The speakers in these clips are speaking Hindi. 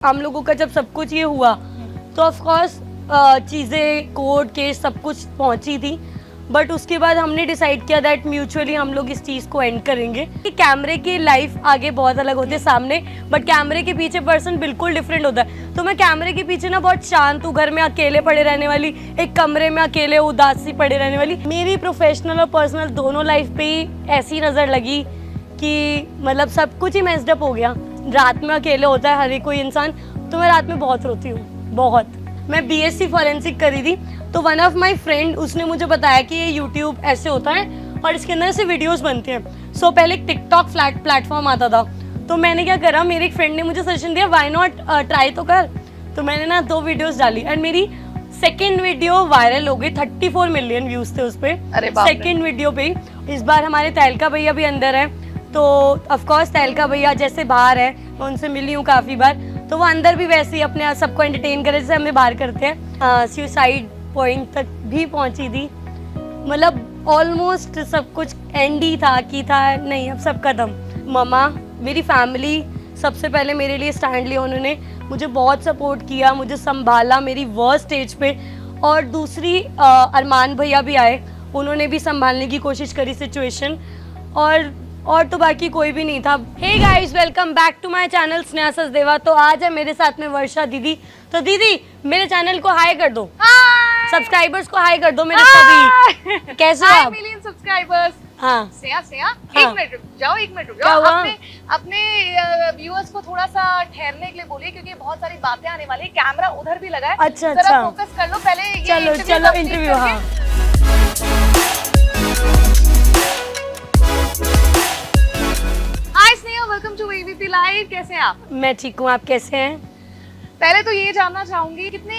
हम लोगों का जब सब कुछ ये हुआ तो ऑफ कोर्स चीज़ें कोर्ट केस सब कुछ पहुंची थी, बट उसके बाद हमने डिसाइड किया दैट म्यूचुअली हम लोग इस चीज़ को एंड करेंगे कि कैमरे की लाइफ आगे बहुत अलग होती है सामने, बट कैमरे के पीछे पर्सन बिल्कुल डिफरेंट होता है। तो मैं कैमरे के पीछे ना बहुत शांत हूँ, घर में अकेले पड़े रहने वाली, एक कमरे में अकेले उदासी पड़े रहने वाली। मेरी प्रोफेशनल और पर्सनल दोनों लाइफ पे ही ऐसी नज़र लगी कि मतलब सब कुछ ही मेस्ड अप हो गया। रात में अकेले होता है हर एक कोई इंसान, तो मैं रात में बहुत रोती हूँ, बहुत। मैं बीएससी फॉरेंसिक करी थी, तो वन ऑफ माय फ्रेंड उसने मुझे बताया कि ये यूट्यूब ऐसे होता है और इसके अंदर से वीडियोस बनते हैं। सो पहले एक टिकटॉक प्लेटफॉर्म आता था, तो मैंने क्या करा, मेरे एक फ्रेंड ने मुझे सजेशन दिया व्हाई नॉट ट्राई तो कर। तो मैंने ना 2 वीडियोस डाली एंड मेरी सेकेंड वीडियो वायरल हो गई। 34 मिलियन व्यूज थे उस पर सेकेंड वीडियो पे। इस बार हमारे तहलका भैया भी अंदर है, तो ऑफ कोर्स तहलका भैया जैसे बाहर है, मैं उनसे मिली हूँ काफ़ी बार, तो वो अंदर भी वैसे ही अपने सबको एंटरटेन करे जैसे हमें बाहर करते हैं। सुसाइड पॉइंट तक भी पहुँची थी, मतलब ऑलमोस्ट सब कुछ एंड ही था कि था नहीं अब सब खत्म। ममा, मेरी फैमिली सबसे पहले मेरे लिए स्टैंड लिया, उन्होंने मुझे बहुत सपोर्ट किया, मुझे संभाला मेरी वर्स्ट स्टेज पे। और दूसरी अरमान भैया भी आए, उन्होंने भी संभालने की कोशिश करी सिचुएशन, और तो बाकी कोई भी नहीं था। Hey guys, welcome back to my channel Sneha Sachdeva. तो आज है मेरे साथ में वर्षा दीदी। तो दीदी मेरे चैनल को हाई कर दो, सब्सक्राइबर्स को हाई कर दो मेरे सभी। कैसे हो आप? Million subscribers. हाँ स्नेहा हाँ। एक मिनट रुक जाओ, अपने व्यूअर्स को थोड़ा सा ठहरने के लिए बोलिए, क्योंकि बहुत सारी बातें आने वाली है। कैमरा उधर भी लगा है, अच्छा जरा फोकस कर लो पहले। ये चलो इंटरव्यू। हाँ hi Sneha, welcome to ABP live. कैसे हैं आप? मैं ठीक हूँ, आप कैसे हैं? पहले तो ये जानना चाहूंगी, कितने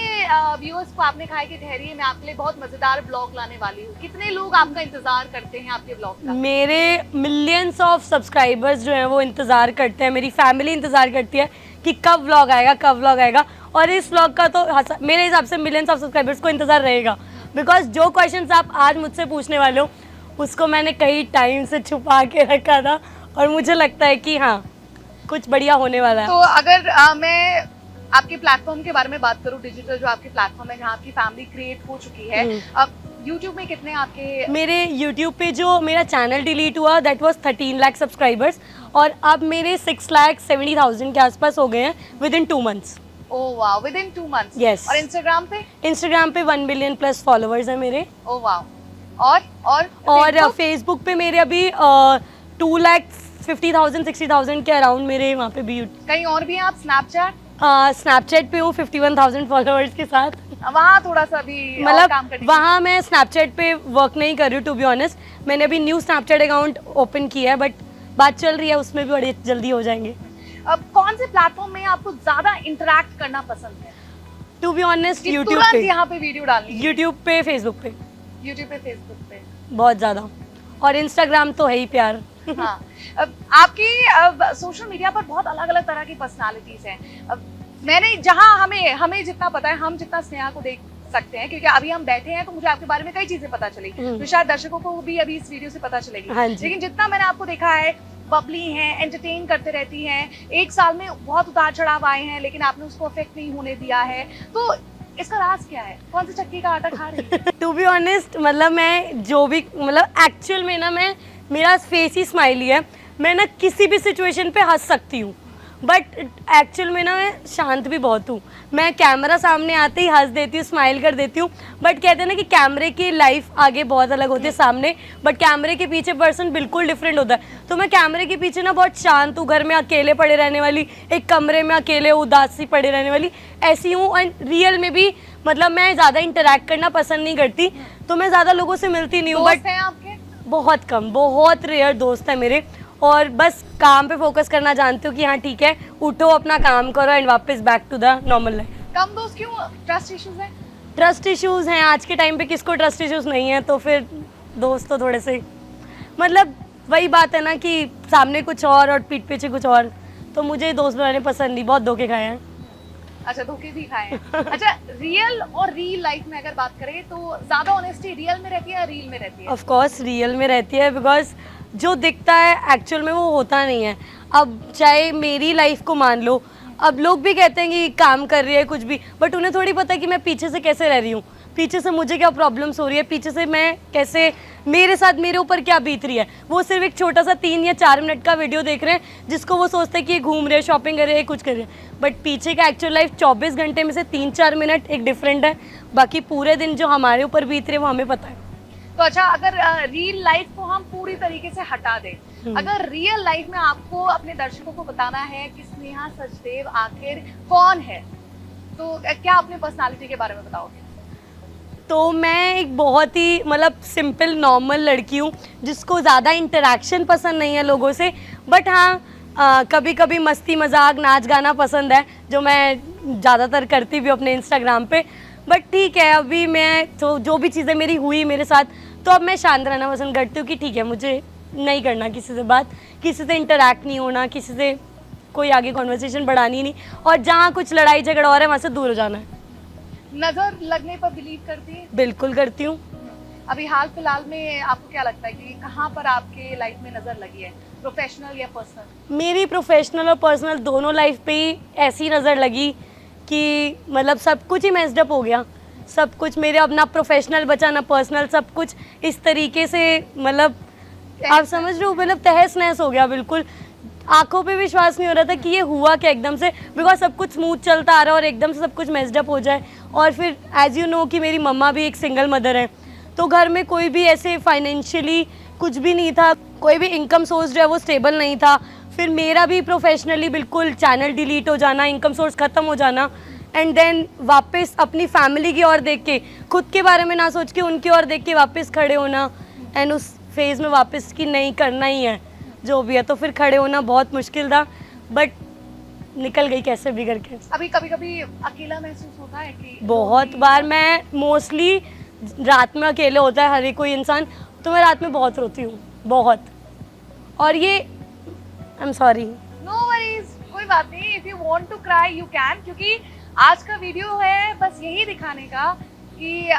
व्यूअर्स को आपने कहा कि ठहरिए मैं आपके लिए बहुत मजेदार ब्लॉग लाने वाली हूँ। कितने लोग आपका इंतजार करते हैं आपके ब्लॉग का? मेरे मिलियंस ऑफ सब्सक्राइबर्स जो हैं वो इंतज़ार करते हैं, मेरी फैमिली इंतज़ार करती है कि कब व्लॉग आएगा, कब व्लॉग आएगा। और इस व्लॉग का तो मेरे हिसाब से मिलियंस ऑफ सब्सक्राइबर्स को इंतज़ार रहेगा, बिकॉज जो क्वेश्चंस आप आज मुझसे पूछने वाले हो उसको मैंने कई टाइम से छुपा के रखा था, और मुझे लगता है कि हाँ कुछ बढ़िया होने वाला है। तो अगर मैं आपके प्लेटफॉर्म के बारे में बात करूं, डिजिटल जो आपके प्लेटफॉर्म है जहां आपकी फैमिली क्रिएट हो चुकी है, अब YouTube में कितने आपके? मेरे YouTube पे जो मेरा चैनल डिलीट हुआ दैट वाज 13 लाख सब्सक्राइबर्स, और अब मेरे 6,70,000 के आसपास हो गए हैं विद इन 2 मंथ्स। ओह वाह, विद इन 2 मंथ्स। Yes. और इंस्टाग्राम पे 1 मिलियन प्लस फॉलोअर्स हैं मेरे। ओह वाह। और फेसबुक पे मेरे अभी 2,50,000 60,000 के अराउंड मेरे वहाँ पे भी। कहीं और भी हैं आप? स्नैपचैट पे हूँ 51,000 फॉलोअर्स के साथ। वहाँ थोड़ा सा भी मतलब वहाँ मैं स्नैपचैट पे वर्क नहीं कर रही हूँ, टू बी ऑनेस्ट। मैंने अभी न्यू स्नैपचैट अकाउंट ओपन किया है, बट बात चल रही है, उसमें भी बड़ी जल्दी हो जाएंगे। अब कौन से प्लेटफॉर्म में आपको ज्यादा इंटरेक्ट करना पसंद है? टू बी ऑनेस्ट यूट्यूब पे, यहाँ पे वीडियो डालनी, यूट्यूब पे, फेसबुक पे बहुत ज्यादा, और इंस्टाग्राम तो है ही प्यार। हाँ। अब आपकी सोशल मीडिया पर बहुत अलग अलग तरह की पर्सनालिटीज हैं। अब मैंने जहाँ हमें जितना पता है, हम जितना स्नेहा को देख सकते हैं, क्योंकि अभी हम बैठे हैं तो मुझे आपके बारे में कई चीजें पता चली, तो शायद दर्शकों को भी अभी इस वीडियो से पता चलेगी। हाँ, लेकिन जितना मैंने आपको देखा है, बबली हैं, एंटरटेन करते रहती हैं, 1 साल में बहुत उतार चढ़ाव आए हैं, लेकिन आपने उसको अफेक्ट नहीं होने दिया है। तो इसका राज क्या है? कौन सी चक्की का आटा खा रही है? टू बी ऑनेस्ट, मतलब मैं जो भी, मतलब एक्चुअल में ना मेरा फेस ही स्माइली है। मैं ना किसी भी सिचुएशन पे हंस सकती हूँ, बट एक्चुअल में ना मैं शांत भी बहुत हूँ। मैं कैमरा सामने आते ही हंस देती हूँ, स्माइल कर देती हूँ, बट कहते हैं ना कि कैमरे की लाइफ आगे बहुत अलग होती है सामने, बट कैमरे के पीछे पर्सन बिल्कुल डिफरेंट होता है। तो मैं कैमरे के पीछे ना बहुत शांत हूँ, घर में अकेले पड़े रहने वाली, एक कमरे में अकेले उदासी पड़े रहने वाली, ऐसी हूँ। एंड रियल में भी मतलब मैं ज़्यादा इंटरेक्ट करना पसंद नहीं करती, तो मैं ज़्यादा लोगों से मिलती नहीं हूँ। बट आपके बहुत कम, बहुत रेयर दोस्त है मेरे, और बस काम पे फोकस करना जानती हूँ कि हाँ ठीक है, उठो अपना काम करो एंड वापस back to the normal life. कम दोस्त क्यों? ट्रस्ट इश्यूज हैं? ट्रस्ट इश्यूज हैं आज के टाइम पे, किसको ट्रस्ट इश्यूज नहीं है? तो फिर दोस्त तो थोड़े से, मतलब वही बात है ना कि सामने कुछ और पीठ पीछे कुछ और, तो मुझे दोस्त बनाने पसंद नहीं, बहुत धोखे खाए हैं। अच्छा, धोखे भी खाए हैं। अच्छा, रियल और रील लाइफ में अगर बात करें तो ज्यादा ऑनेस्टी रियल में रहती है या रील में रहती है? ऑफ कोर्स रियल में रहती है, बिकॉज जो दिखता है एक्चुअल में वो होता नहीं है। अब चाहे मेरी लाइफ को मान लो, अब लोग भी कहते हैं कि काम कर रही है कुछ भी, बट उन्हें थोड़ी पता है कि मैं पीछे से कैसे रह रही हूँ, पीछे से मुझे क्या प्रॉब्लम्स हो रही है, पीछे से मैं कैसे, मेरे साथ मेरे ऊपर क्या बीत रही है। वो सिर्फ एक छोटा सा 3 या 4 मिनट का वीडियो देख रहे हैं जिसको वो सोचते हैं कि ये घूम रहे हैं, शॉपिंग कर रहे हैं, कुछ कर रहे हैं, बट पीछे का एक्चुअल लाइफ 24 घंटे में से 3-4 मिनट एक डिफरेंट है, बाकी पूरे दिन जो हमारे ऊपर बीत रहे हैं वो हमें पता है। तो अच्छा, अगर रियल लाइफ को हम पूरी तरीके से हटा दें, अगर रियल लाइफ में आपको अपने दर्शकों को बताना है कि स्नेहा सचदेव आखिर कौन है, तो क्या अपने पर्सनालिटी के बारे में बताओगे? तो मैं एक बहुत ही मतलब सिंपल नॉर्मल लड़की हूँ जिसको ज़्यादा इंटरेक्शन पसंद नहीं है लोगों से, बट हाँ कभी कभी मस्ती मजाक नाच गाना पसंद है, जो मैं ज़्यादातर करती भी हूँ अपने इंस्टाग्राम पे। बट ठीक है, अभी मैं तो जो भी चीज़ें मेरी हुई मेरे साथ, तो अब मैं शांत रहना पसंद करती हूँ कि ठीक है, मुझे नहीं करना किसी से बात, किसी से इंटरेक्ट नहीं होना, किसी से कोई आगे कॉन्वर्सेशन बढ़ानी नहीं, और जहाँ कुछ लड़ाई झगड़ा हो रहा है वहाँ से दूर हो जाना है। नजर लगने पर बिलीव करती है? बिल्कुल करती हूँ। अभी हाल फिलहाल में आपको क्या लगता है कि कहाँ पर आपके लाइफ में नजर लगी है, प्रोफेशनल या पर्सनल? मेरी प्रोफेशनल और पर्सनल दोनों लाइफ पे ही ऐसी नज़र लगी कि मतलब सब कुछ ही मैस्ड अप हो गया, सब कुछ मेरे अब ना प्रोफेशनल बचा ना पर्सनल, सब कुछ इस तरीके से मतलब आप समझ रहे हो, मतलब तहस नहस हो गया बिल्कुल। आंखों पे विश्वास नहीं हो रहा था कि ये हुआ क्या एकदम से, बिकॉज सब कुछ स्मूथ चलता आ रहा है और एकदम से सब कुछ मैस्ड अप हो जाए। और फिर एज यू नो कि मेरी मम्मा भी एक सिंगल मदर है, तो घर में कोई भी ऐसे फाइनेंशियली कुछ भी नहीं था, कोई भी इनकम सोर्स जो है वो स्टेबल नहीं था। फिर मेरा भी प्रोफेशनली बिल्कुल चैनल डिलीट हो जाना, इनकम सोर्स ख़त्म हो जाना, एंड देन वापस अपनी फैमिली की ओर देख के, खुद के बारे में ना सोच के उनकी ओर देख के वापस खड़े होना, एंड उस फेज़ में वापस कि नहीं करना ही है जो भी है, तो फिर खड़े होना बहुत मुश्किल था, बट निकल गई कैसे भी करके। अभी कभी कभी अकेला महसूस होता है कि बहुत बार, मैं मोस्टली रात में अकेले होता है हर एक कोई इंसान, तो मैं रात में बहुत रोती हूँ, बहुत। और ये I am sorry, no worries, कोई बात नहीं, if you want to cry you can, क्योंकि आज का वीडियो है बस यही दिखाने का कि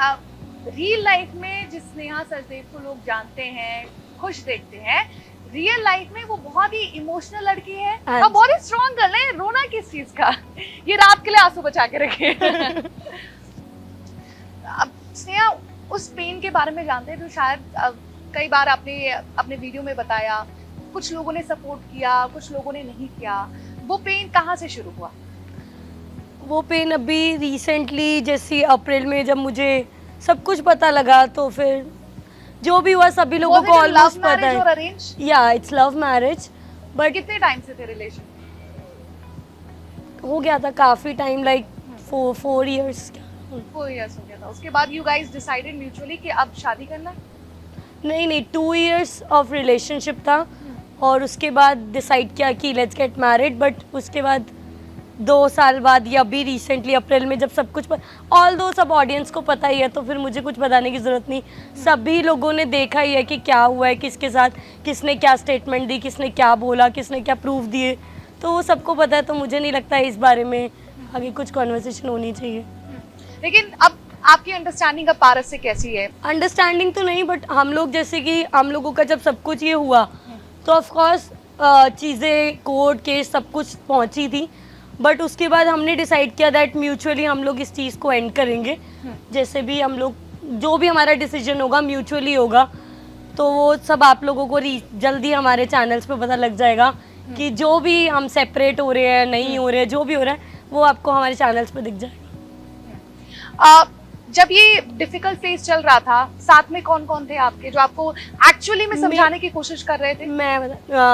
रियल लाइफ में जिस स्नेहा सचदेव को लोग जानते हैं, खुश देखते हैं, रियल लाइफ में वो बहुत ही इमोशनल लड़की है और बहुत ही स्ट्रॉन्ग गर्ल है। रोना किस चीज का, ये रात के लिए आंसू बचा के रखे। अब स्नेहा उस पेन के बारे में जानते हैं तो शायद कई बार आपने अपने वीडियो में बताया, कुछ लोगों ने सपोर्ट किया, कुछ लोगों ने नहीं किया, वो पेन कहाँ से शुरू हुआ? वो पेन अभी रिसेंटली जैसे अप्रैल में जब मुझे सब कुछ पता लगा, तो फिर जो भी हुआ सभी लोगों को ऑलमोस्ट पता है। या इट्स लव मैरिज, बट कितने टाइम से थे रिलेशन? हो गया था काफी टाइम, लाइक 4 years। 4 years हो गया था। उसके बाद यू गाइस डिसाइडेड म्यूचुअली कि अब शादी करना है? नहीं 2 years ऑफ रिलेशनशिप था, और उसके बाद डिसाइड किया कि लेट्स गेट मैरिड, बट उसके बाद 2 साल बाद या अभी रिसेंटली अप्रैल में जब सब कुछ ऑल दो सब ऑडियंस को पता ही है, तो फिर मुझे कुछ बताने की ज़रूरत नहीं, सभी लोगों ने देखा ही है कि क्या हुआ है, किसके साथ किसने क्या स्टेटमेंट दी, किसने क्या बोला, किसने क्या प्रूफ दिए, तो वो सबको पता है। तो मुझे नहीं लगता है इस बारे में आगे कुछ कॉन्वर्सेशन होनी चाहिए। लेकिन अब आपकी अंडरस्टैंडिंग अब पारस से कैसी है? अंडरस्टैंडिंग तो नहीं, बट हम लोग जैसे कि हम लोगों का जब सब कुछ ये हुआ तो ऑफकोर्स चीज़ें कोर्ट केस सब कुछ पहुंची थी, बट उसके बाद हमने डिसाइड किया दैट म्यूचुअली हम लोग इस चीज़ को एंड करेंगे। जैसे भी हम लोग जो भी हमारा डिसीजन होगा म्यूचुअली होगा, तो वो सब आप लोगों को जल्दी हमारे चैनल्स पे पता लग जाएगा कि जो भी हम सेपरेट हो रहे हैं, नहीं हो रहे हैं, जो भी हो रहा है वो आपको हमारे चैनल्स पे दिख जाएगा। जब ये डिफिकल्ट फेज चल रहा था, साथ में कौन कौन थे आपके जो आपको एक्चुअली में समझाने की कोशिश कर रहे थे?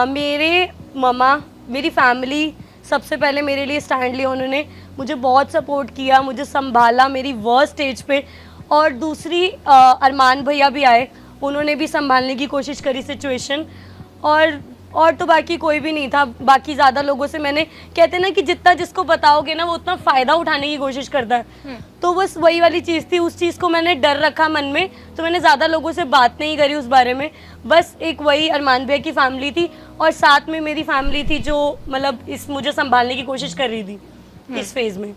मेरे मम्मा, मेरी फैमिली सबसे पहले मेरे लिए स्टैंड लिया, उन्होंने मुझे बहुत सपोर्ट किया, मुझे संभाला मेरी वर्स्ट स्टेज पे। और दूसरी अरमान भैया भी आए, उन्होंने भी संभालने की कोशिश करी सिचुएशन, और तो बाकी कोई भी नहीं था। बाकी ज़्यादा लोगों से मैंने, कहते हैं ना कि जितना जिसको बताओगे ना वो उतना फ़ायदा उठाने की कोशिश करता है, तो बस वही वाली चीज़ थी। उस चीज़ को मैंने डर रखा मन में, तो मैंने ज़्यादा लोगों से बात नहीं करी उस बारे में। बस एक वही अरमान भैया की फैमिली थी और साथ में मेरी फैमिली थी जो मतलब इस मुझे संभालने की कोशिश कर रही थी इस फेज में।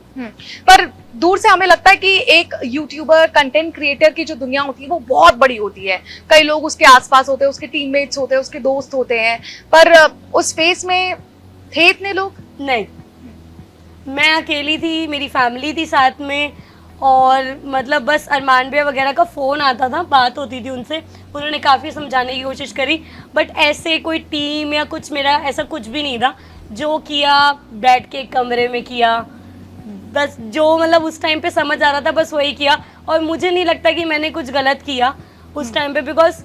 पर दूर से हमें लगता है कि एक यूट्यूबर, कंटेंट क्रिएटर की जो दुनिया होती है वो बहुत बड़ी होती है। कई लोग उसके आसपास होते हैं, उसके टीममेट्स होते हैं, उसके दोस्त होते हैं, पर उस फेज में थे इतने लोग नहीं। मैं अकेली थी, मेरी फैमिली थी साथ में, और मतलब बस अरमान भैया वगैरह का फ़ोन आता था, बात होती थी उनसे, उन्होंने काफ़ी समझाने की कोशिश करी, बट ऐसे कोई टीम या कुछ मेरा ऐसा कुछ भी नहीं था। जो किया बैठ के एक कमरे में किया, बस जो मतलब उस टाइम पे समझ आ रहा था बस वही किया, और मुझे नहीं लगता कि मैंने कुछ गलत किया उस टाइम पे, बिकॉज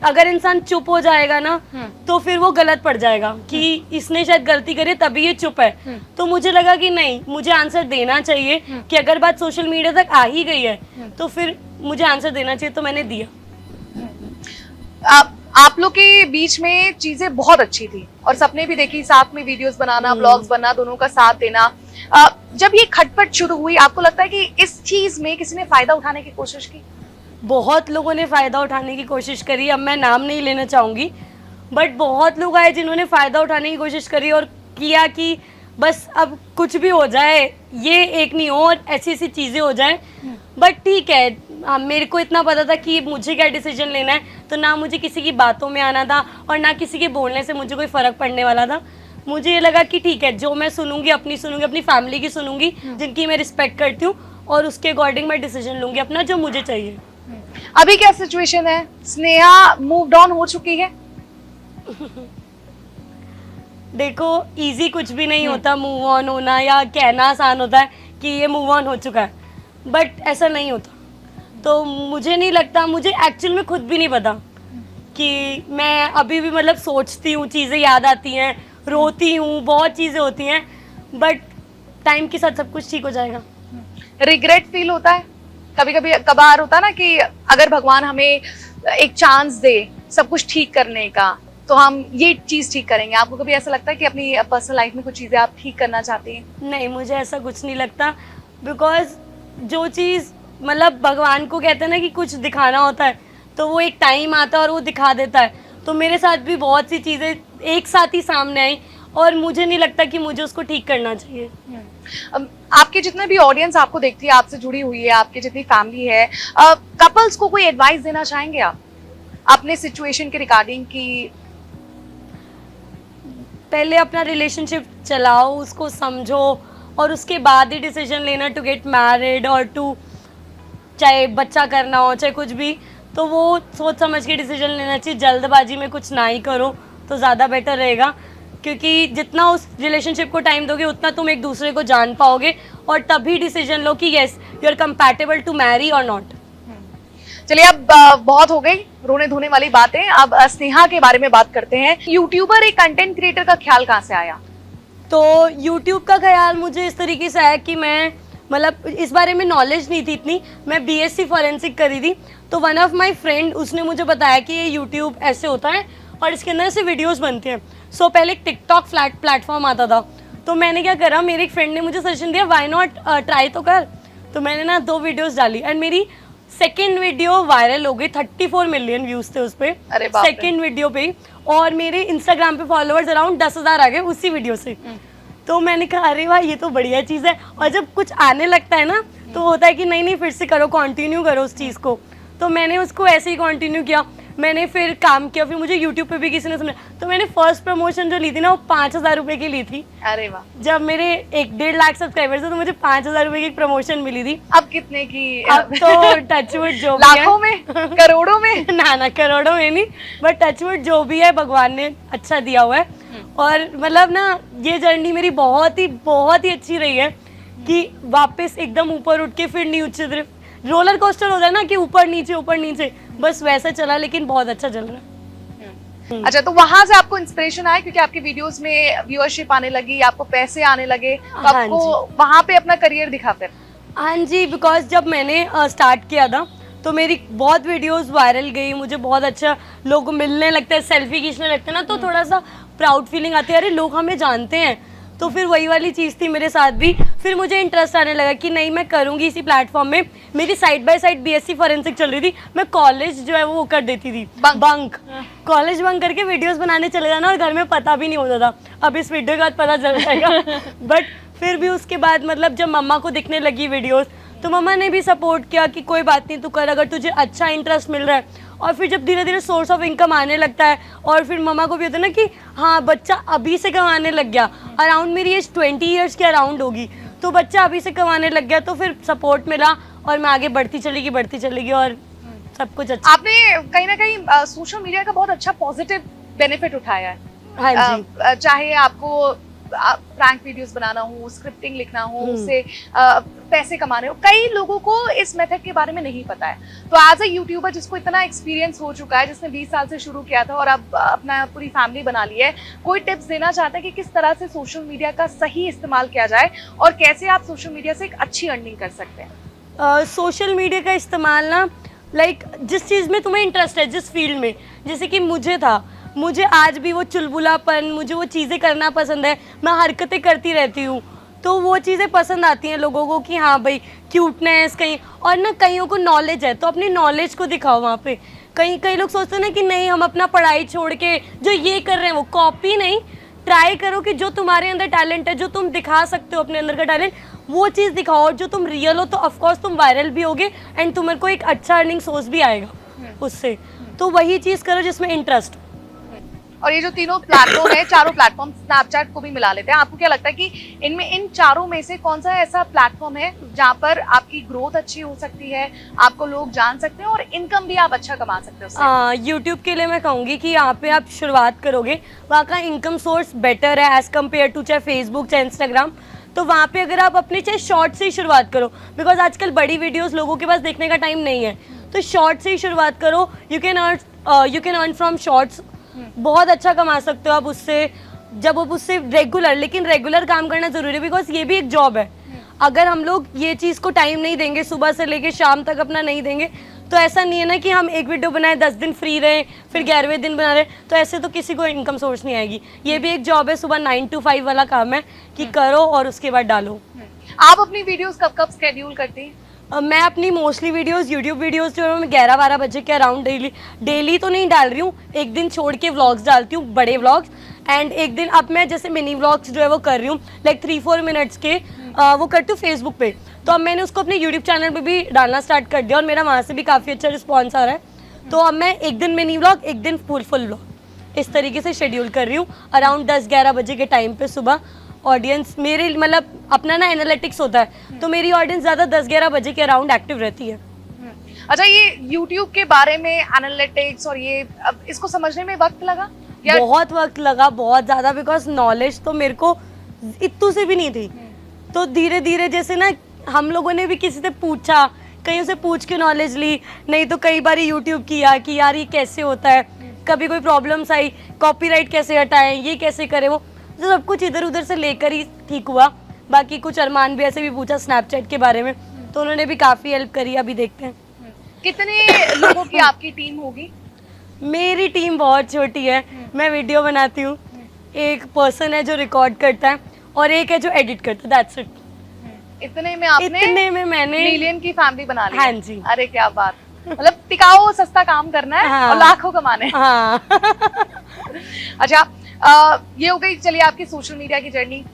अगर इंसान चुप हो जाएगा ना तो फिर वो गलत पड़ जाएगा कि इसने शायद गलती करी तभी ये चुप है। तो मुझे लगा कि नहीं, मुझे आंसर देना चाहिए कि अगर बात सोशल मीडिया तक आ ही गई है तो फिर मुझे आंसर देना चाहिए, तो मैंने दिया। आप लोग के बीच में चीजें बहुत अच्छी थी और सपने भी देखी, साथ में वीडियोस बनाना, ब्लॉग्स बनना, दोनों का साथ देना। जब ये खटपट शुरू हुई, आपको लगता है कि इस चीज में किसी ने फायदा उठाने की कोशिश की? बहुत लोगों ने फ़ायदा उठाने की कोशिश करी, अब मैं नाम नहीं लेना चाहूँगी, बट बहुत लोग आए जिन्होंने फ़ायदा उठाने की कोशिश करी और किया कि बस अब कुछ भी हो जाए, ये एक नहीं हो और ऐसी ऐसी चीज़ें हो जाए। बट ठीक है, मेरे को इतना पता था कि मुझे क्या डिसीजन लेना है, तो ना मुझे किसी की बातों में आना था और ना किसी के बोलने से मुझे कोई फ़र्क पड़ने वाला था। मुझे ये लगा कि ठीक है, जो मैं सुनूंगी अपनी फैमिली की सुनूंगी, जिनकी मैं रिस्पेक्ट करती हूँ, और उसके अकॉर्डिंग मैं डिसीजन लूँगी अपना, जो मुझे चाहिए। अभी क्या सिचुएशन है? स्नेहा मूव्ड ऑन हो चुकी है? देखो, इजी कुछ भी नहीं होता मूव ऑन होना, या कहना आसान होता है कि ये मूव ऑन हो चुका है, बट ऐसा नहीं होता। तो मुझे नहीं लगता, मुझे एक्चुअल में खुद भी नहीं पता कि मैं अभी भी मतलब सोचती हूँ, चीज़ें याद आती हैं, रोती हूँ, बहुत चीज़ें होती हैं, बट टाइम के साथ सब कुछ ठीक हो जाएगा। रिग्रेट फील होता है कभी कभी? कभार होता है ना कि अगर भगवान हमें एक चांस दे सब कुछ ठीक करने का, तो हम ये चीज ठीक करेंगे। आपको कभी ऐसा लगता है कि अपनी पर्सनल लाइफ में कुछ चीजें आप ठीक करना चाहती हैं? नहीं, मुझे ऐसा कुछ नहीं लगता, बिकॉज जो चीज़ मतलब भगवान को कहते हैं ना कि कुछ दिखाना होता है, तो वो एक टाइम आता है और वो दिखा देता है। तो मेरे साथ भी बहुत सी चीज़ें एक साथ ही सामने आई, और मुझे नहीं लगता कि मुझे उसको ठीक करना चाहिए। आपके जितने भी ऑडियंस आपको देखती है, आपसे जुड़ी हुई है, आपकी जितनी फैमिली है, कपल्स को कोई एडवाइस देना चाहेंगे आप अपने सिचुएशन के रिगार्डिंग? की पहले अपना रिलेशनशिप चलाओ, उसको समझो, और उसके बाद ही डिसीजन लेना टू गेट मैरिड और टू, चाहे बच्चा करना हो चाहे कुछ भी, तो वो सोच समझ के डिसीजन लेना चाहिए। जल्दबाजी में कुछ ना ही करो तो ज़्यादा बेटर रहेगा, क्योंकि जितना उस रिलेशनशिप को टाइम दोगे उतना तुम एक दूसरे को जान पाओगे, और तभी डिसीजन लो कि yes you are compatible to marry और नॉट। चलिए, अब बहुत हो गई रोने धोने वाली बातें, अब स्नेहा के बारे में बात करते हैं। यूट्यूबर, एक कंटेंट क्रिएटर का ख्याल कहाँ से आया? तो यूट्यूब का ख्याल मुझे इस तरीके से आया कि मैं मतलब इस बारे में नॉलेज नहीं थी इतनी, मैं बीएससी फॉरेंसिक करी थी, तो वन ऑफ माय फ्रेंड उसने मुझे बताया कि ये यूट्यूब ऐसे होता है और इसके अंदर से वीडियोस बनती हैं। सो पहले एक टिकटॉक प्लेटफॉर्म आता था, तो मैंने क्या करा, मेरे एक फ्रेंड ने मुझे सजेशन दिया व्हाई नॉट ट्राई तो कर। तो मैंने ना 2 वीडियोस डाली एंड मेरी सेकेंड वीडियो वायरल हो गई, 34 मिलियन व्यूज थे उस पर, सेकेंड वीडियो पे, और मेरे इंस्टाग्राम पे फॉलोअर्स अराउंड 10,000 आ गए उसी वीडियो से। तो मैंने कहा अरे वाह, ये तो बढ़िया चीज़ है, और जब कुछ आने लगता है ना तो होता है कि नहीं नहीं फिर से करो, कंटिन्यू करो उस चीज़ को। तो मैंने उसको ऐसे ही कंटिन्यू किया, मैंने फिर काम किया, फिर मुझे यूट्यूब पे भी किसी ने सुना, तो मैंने फर्स्ट प्रमोशन जो ली थी ना वो 5,000 रुपये की ली थी। अरे वाह! जब मेरे 1-1.5 लाख सब्सक्राइबर्स थे तो मुझे 5,000 रुपये की प्रमोशन मिली थी। अब कितने की? अब तो टचवुड जो भी है, लाखों में, करोड़ों में? ना करोड़ों में नहीं, बट टचवुड जो भी है भगवान ने अच्छा दिया हुआ है। और मतलब ना ये जर्नी मेरी बहुत ही अच्छी रही है कि वापस एकदम ऊपर उठ के फिर नीचे, रोलर कोस्टर हो जाए ना कि ऊपर नीचे, बस वैसा चला, लेकिन बहुत अच्छा चल रहा है। अच्छा, तो वहां से आपको इंस्पिरेशन आया क्योंकि आपकी वीडियोस में व्यूअरशिप आने लगी, आपको पैसे आने लगे, तो आपको वहां पे अपना करियर दिखा फिर? हाँ जी, बिकॉज जब मैंने स्टार्ट किया था तो मेरी बहुत वीडियोस वायरल गई, मुझे बहुत अच्छा लोग मिलने लगते हैं, सेल्फी खींचने लगते हैं ना, तो थोड़ा सा प्राउड फीलिंग आती है, अरे लोग हमें जानते हैं। तो फिर वही वाली चीज़ थी मेरे साथ भी, फिर मुझे इंटरेस्ट आने लगा कि नहीं मैं करूँगी इसी प्लेटफॉर्म में। मेरी side by side BSc forensic चल रही थी, मैं कॉलेज जो है वो कर देती थी, बंक कॉलेज बंक करके वीडियोस बनाने चले जाना, और घर में पता भी नहीं होता था। अब इस वीडियो के बाद पता चल जाएगा बट फिर भी उसके बाद मतलब जब मम्मा को दिखने लगी वीडियोस, तो मम्मा ने भी सपोर्ट किया कि कोई बात नहीं तू कर, अगर तुझे अच्छा इंटरेस्ट मिल रहा है और फिर जब धीरे धीरे सोर्स ऑफ इनकम आने लगता है और फिर मम्मा को भी होता है ना कि हाँ बच्चा अभी से कमाने लग गया, अराउंड मेरी एज 20 ईयर्स के अराउंड होगी, तो बच्चा अभी से कमाने लग गया, तो फिर सपोर्ट मिला और मैं आगे बढ़ती चलेगी और सब कुछ अच्छा। आपने कहीं ना कहीं सोशल मीडिया का बहुत अच्छा पॉजिटिव बेनिफिट उठाया है। हाँ जी। चाहे आपको प्रैंक वीडियोस बनाना हो, स्क्रिप्टिंग लिखना हो, उससे पैसे कमाने हो, कई लोगों को इस मेथड के बारे में नहीं पता है। तो एज अ यूट्यूबर जिसको इतना एक्सपीरियंस हो चुका है, जिसने 20 साल से शुरू किया था और अब अपना पूरी फैमिली बना ली है, कोई टिप्स देना चाहता है कि किस तरह से सोशल मीडिया का सही इस्तेमाल किया जाए और कैसे आप सोशल मीडिया से एक अच्छी अर्निंग कर सकते हैं? सोशल मीडिया का इस्तेमाल ना लाइक जिस चीज़ में तुम्हें इंटरेस्ट है, जिस फील्ड में, जैसे कि मुझे था, मुझे आज भी वो चुलबुलापन, मुझे वो चीज़ें करना पसंद है, मैं हरकतें करती रहती हूँ, तो वो चीज़ें पसंद आती हैं लोगों को कि हाँ भाई क्यूटनेस कहीं, और ना कईयों को नॉलेज है तो अपनी नॉलेज को दिखाओ वहाँ पे। कई लोग सोचते हैं ना कि नहीं हम अपना पढ़ाई छोड़ के जो ये कर रहे हैं वो कॉपी नहीं, ट्राई करो कि जो तुम्हारे अंदर टैलेंट है, जो तुम दिखा सकते हो अपने अंदर का टैलेंट, वो चीज़ दिखाओ, और जो तुम रियल हो तो ऑफकोर्स तुम वायरल भी होगे एंड तुम्हारे को एक अच्छा अर्निंग सोर्स भी आएगा उससे। तो वही चीज़ करो जिसमें इंटरेस्ट। और ये जो तीनों प्लेटफॉर्म है, चारों प्लेटफॉर्म, स्नैपचैट को भी मिला लेते हैं, आपको क्या लगता है कि इनमें इन चारों में से कौन सा ऐसा प्लेटफॉर्म है जहाँ पर आपकी ग्रोथ अच्छी हो सकती है, आपको लोग जान सकते हैं और इनकम भी आप अच्छा कमा सकते हो? यूट्यूब के लिए मैं कहूँगी कि यहाँ पे आप शुरुआत करोगे, वहाँ का इनकम सोर्स बेटर है एज़ कम्पेयर टू चाहे फेसबुक चाहे इंस्टाग्राम। तो वहाँ पे अगर आप अपने चाहे शॉर्ट से ही शुरुआत करो, बिकॉज आजकल बड़ी वीडियोस लोगों के पास देखने का टाइम नहीं है, तो शॉर्ट से ही शुरुआत करो। You can earn from shorts, बहुत अच्छा कमा सकते हो आप उससे, जब आप उससे रेगुलर, लेकिन रेगुलर काम करना ज़रूरी है, बिकॉज ये भी एक जॉब है। अगर हम लोग ये चीज़ को टाइम नहीं देंगे, सुबह से लेके शाम तक अपना नहीं देंगे, तो ऐसा नहीं है ना कि हम एक वीडियो बनाए 10 दिन फ्री रहे फिर 11वें दिन बना रहे, तो ऐसे तो किसी को इनकम सोर्स नहीं आएगी। ये भी एक जॉब है, सुबह 9 to 5 वाला काम है कि करो और उसके बाद डालो। आप अपनी वीडियोस कब कब स्केड्यूल करती हैं? मैं अपनी मोस्टली वीडियोस, यूट्यूब वीडियोस जो है मैं 11-12 बजे के अराउंड डेली तो नहीं डाल रही हूँ, एक दिन छोड़ के व्लॉग्स डालती हूँ, बड़े व्लॉग्स, एंड एक दिन अब मैं जैसे मिनी व्लॉग्स जो है वो कर रही हूँ, लाइक 3-4 मिनट्स के, वो करती हूँ फेसबुक पे। तो अब मैंने उसको अपने यूट्यूब चैनल पे भी डालना स्टार्ट कर दिया और मेरा वहाँ से भी काफ़ी अच्छा रिस्पॉन्स आ रहा है। तो अब मैं एक दिन मिनी व्लॉग, एक दिन फुल व्लॉग, इस तरीके से शेड्यूल कर रही हूँ अराउंड 10-11 बजे के टाइम पे सुबह। ऑडियंस मेरे मतलब अपना ना एनालिटिक्स होता है, तो मेरी ऑडियंस ज़्यादा 10-11 बजे के अराउंड एक्टिव रहती है। अच्छा, ये YouTube के बारे में एनालिटिक्स और ये अब इसको समझने में वक्त लगा या? बहुत वक्त लगा, बहुत ज़्यादा, बिकॉज नॉलेज तो मेरे को इतू से भी नहीं थी। तो धीरे धीरे जैसे ना हम लोगों ने भी किसी से पूछा, कहीं से पूछ के नॉलेज ली, नहीं तो कई बार यूट्यूब किया कि यार ये कैसे होता है, कभी कोई प्रॉब्लम्स आई, कॉपीराइट कैसे हटाएं, ये कैसे करें, वो तो सब कुछ इधर उधर से लेकर ही ठीक हुआ। बाकी कुछ अरमान भी ऐसे भी पूछा स्नैपचैट के बारे में, तो उन्होंने भी काफ़ी हेल्प करी। अभी देखते हैं कितने लोगों की आपकी टीम होगी? मेरी टीम बहुत छोटी है, मैं वीडियो बनाती हूँ, एक पर्सन है जो रिकॉर्ड करता है और एक है जो एडिट करता है, दैट्स इट। इतने में आपने मैंने मिलियन की फैमिली बना ली? हाँ जी। अरे क्या बात, मतलब टिकाऊ सस्ता काम करना है। हाँ। और लाखों कमाने। हाँ। अच्छा, ये हो गई चलिए आपकी सोशल मीडिया की जर्नी।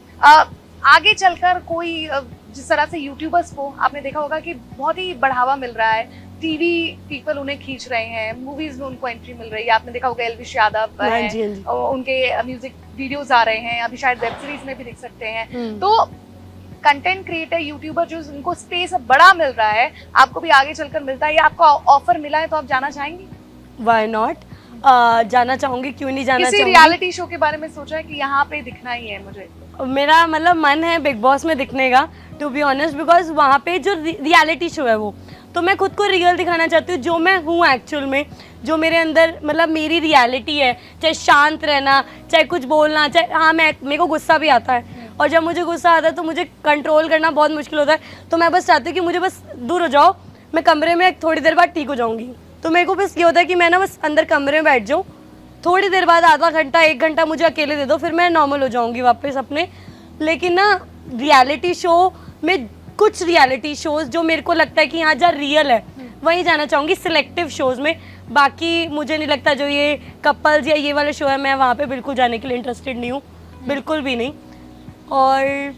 आगे चलकर कोई जिस तरह से यूट्यूबर्स को आपने देखा होगा कि बहुत ही बढ़ावा मिल रहा है, टीवी पीपल उन्हें खींच रहे हैं, मूवीज में उनको एंट्री मिल रही है। आपने देखा होगा एल्विश यादव हाँ है, जी, हाँ जी। उनके म्यूजिक वीडियोस आ रहे हैं, अभी शायद वेब सीरीज में भी दिख सकते हैं। तो कंटेंट क्रिएटर, यूट्यूबर जो उनको स्पेस बड़ा मिल रहा है, आपको भी आगे चलकर मिलता है या आपको ऑफर मिला है तो आप जाना चाहेंगी? व्हाई नॉट, जाना चाहूंगी, क्यों नहीं जाना किसी चाहूंगी। रियलिटी शो के बारे में सोचा है कि यहाँ पे दिखना ही है मुझे? मेरा मतलब मन है बिग बॉस में दिखने का, टू बी ऑनेस्ट, बिकॉज वहाँ पे जो रियलिटी शो है वो तो मैं खुद को रियल दिखाना चाहती हूँ, जो मैं हूँ एक्चुअल में, जो मेरे अंदर मतलब मेरी रियलिटी है, चाहे शांत रहना, चाहे कुछ बोलना, चाहे हाँ मेरे को गुस्सा भी आता है, और जब मुझे गुस्सा आता है तो मुझे कंट्रोल करना बहुत मुश्किल होता है। तो मैं बस चाहती हूँ कि मुझे बस दूर हो जाओ, मैं कमरे में थोड़ी देर बाद ठीक हो जाऊँगी। तो मेरे को बस ये होता है कि मैं ना बस अंदर कमरे में बैठ जाऊँ, थोड़ी देर बाद आधा घंटा 1 घंटा मुझे अकेले दे दो, फिर मैं नॉर्मल हो जाऊँगी वापस अपने। लेकिन ना रियलिटी शो में, कुछ रियलिटी शोज़ जो मेरे को लगता है कि यहाँ जहाँ रियल है वहीं जाना चाहूँगी, सिलेक्टिव शोज़ में। बाकी मुझे नहीं लगता जो ये कपल्स या ये वाले शो है, मैं वहाँ पे बिल्कुल जाने के लिए इंटरेस्टेड नहीं हूँ, बिल्कुल भी नहीं। और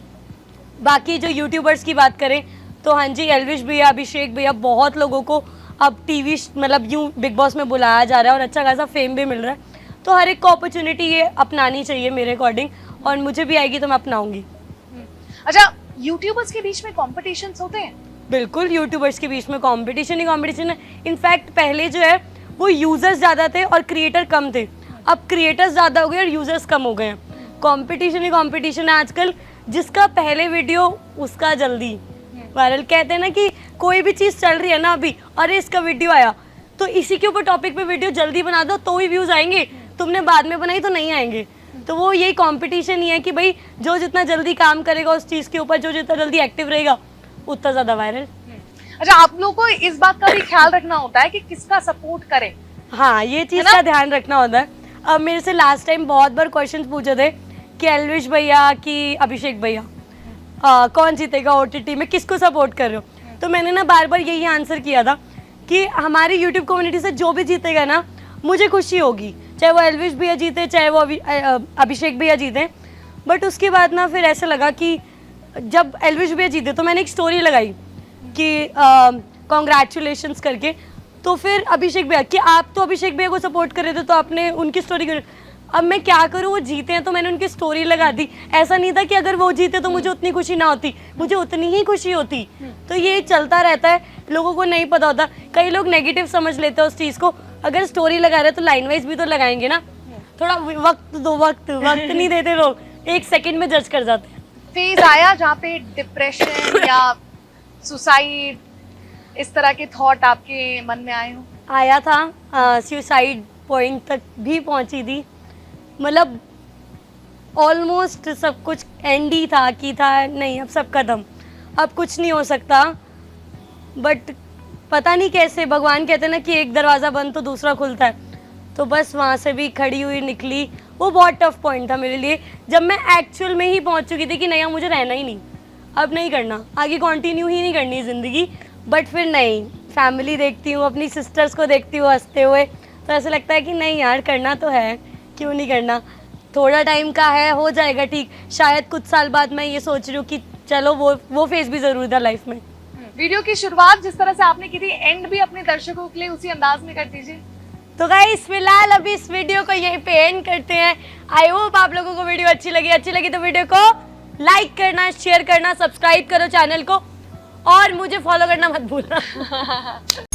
बाकी जो यूट्यूबर्स की बात करें तो हाँ जी, एल्विश भैया, अभिषेक भैया, बहुत लोगों को अब टीवी मतलब यूँ बिग बॉस में बुलाया जा रहा है और अच्छा खासा फेम भी मिल रहा है, तो हर एक को अपॉर्चुनिटी ये अपनानी चाहिए मेरे अकॉर्डिंग, और मुझे भी आएगी तो मैं अपनाऊंगी। अच्छा, यूट्यूबर्स के बीच में कॉम्पिटिशन्स होते हैं? बिल्कुल, यूट्यूबर्स के बीच में कंपटीशन ही कंपटीशन है। इनफैक्ट पहले जो है वो यूजर्स ज़्यादा थे और क्रिएटर कम थे, अब क्रिएटर्स ज़्यादा हो गए और यूजर्स कम हो गए हैं। कंपटीशन ही कंपटीशन है आजकल, जिसका पहले वीडियो उसका जल्दी वायरल। कहते हैं ना कि कोई भी चीज़ चल रही है ना अभी, अरे इसका वीडियो आया तो इसी के ऊपर टॉपिक पे वीडियो जल्दी बना दो तो ही व्यूज़ आएंगे, तुमने बाद में बनाई तो नहीं आएंगे। तो वो यही कंपटीशन ही है कि भाई जो जितना जल्दी काम करेगा उस चीज़ के ऊपर, जो जितना जल्दी एक्टिव रहेगा उतना ज़्यादा वायरल। अच्छा, आप लोगों को इस बात का भी ख्याल रखना होता है कि किसका सपोर्ट करें? हाँ, ये चीज़ का ध्यान रखना होता है। अब मेरे से लास्ट टाइम बहुत बार क्वेश्चंस पूछे थे कि एल्विश भैया कि अभिषेक भैया कौन जीतेगा ओटीटी में, किसको सपोर्ट कर रहे हो। तो मैंने ना बार बार यही आंसर किया था कि हमारी यूट्यूब कम्युनिटी से जो भी जीतेगा ना मुझे खुशी होगी, चाहे वो एल्विश भैया जीते चाहे वो अभिषेक भैया जीते। बट उसके बाद ना फिर ऐसा लगा कि जब एल्विश भैया जीते तो मैंने एक स्टोरी लगाई कि कॉन्ग्रेचुलेशंस करके, तो फिर अभिषेक भैया कि आप तो अभिषेक भैया को सपोर्ट कर रहे थे तो आपने उनकी स्टोरी क्यों। अब मैं क्या करूँ, वो जीते हैं तो मैंने उनकी स्टोरी लगा दी। ऐसा नहीं था कि अगर वो जीते तो मुझे उतनी खुशी ना होती, मुझे उतनी ही खुशी होती। तो ये चलता रहता है, लोगों को नहीं पता होता, कई लोग नेगेटिव समझ लेते हैं उस चीज़ को। अगर स्टोरी लगा रहे तो लाइन वाइज भी तो लगाएंगे ना, थोड़ा वक्त दो, वक्त नहीं देते लोग, एक सेकंड में जज कर जाते हैं। फेज आया जहाँ पे डिप्रेशन या सुसाइड इस तरह के थॉट आपके मन में आए हो? आया था, सुसाइड पॉइंट तक भी पहुंची थी, मतलब ऑलमोस्ट सब कुछ एंड ही था कि था नहीं अब सब खत्म, अब कुछ नहीं हो सकता। बट पता नहीं कैसे भगवान कहते हैं ना कि एक दरवाज़ा बंद तो दूसरा खुलता है, तो बस वहाँ से भी खड़ी हुई निकली। वो बहुत टफ पॉइंट था मेरे लिए, जब मैं एक्चुअल में ही पहुँच चुकी थी कि नहीं मुझे रहना ही नहीं, अब नहीं करना, आगे कंटिन्यू ही नहीं करनी ज़िंदगी। बट फिर नहीं, फैमिली देखती हूँ, अपनी सिस्टर्स को देखती हूँ हंसते हुए, तो ऐसा लगता है कि नहीं यार करना तो है, क्यों नहीं करना, थोड़ा टाइम का है, हो जाएगा ठीक। शायद कुछ साल बाद मैं ये सोच रही हूँ कि चलो वो फेज भी ज़रूरी था लाइफ में। वीडियो की शुरुआत जिस तरह से आपने की थी, एंड भी अपने दर्शकों के लिए उसी अंदाज में कर दीजिए। तो गाइस फिलहाल अभी इस वीडियो को यहीं पे एंड करते हैं। आई होप आप लोगों को वीडियो अच्छी लगी तो वीडियो को लाइक करना, शेयर करना, सब्सक्राइब करो चैनल को, और मुझे फॉलो करना मत भूलना।